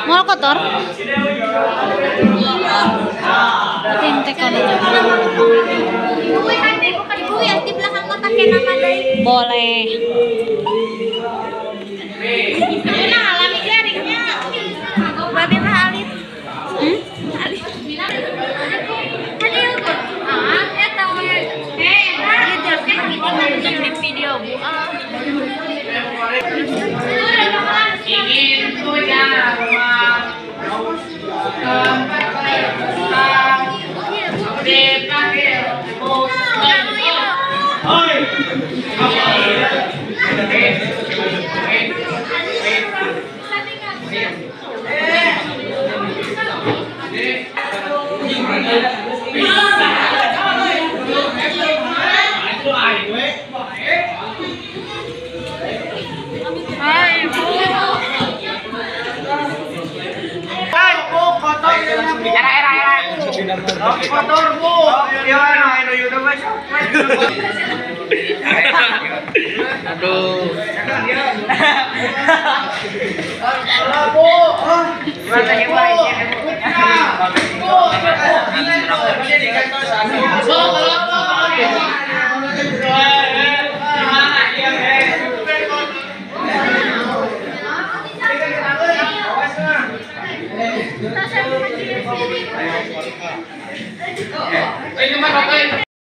Mau kotor? Tintek kan. Ibu yang di belakang kotaknya nama dari. Boleh. Nah, alami jaringnya. Babi mah alit. Alit. Ya tahu ya. Dia video Bu. Ingin punya rumah dipanggil bos. Kotor Bu. Aduh. Bu.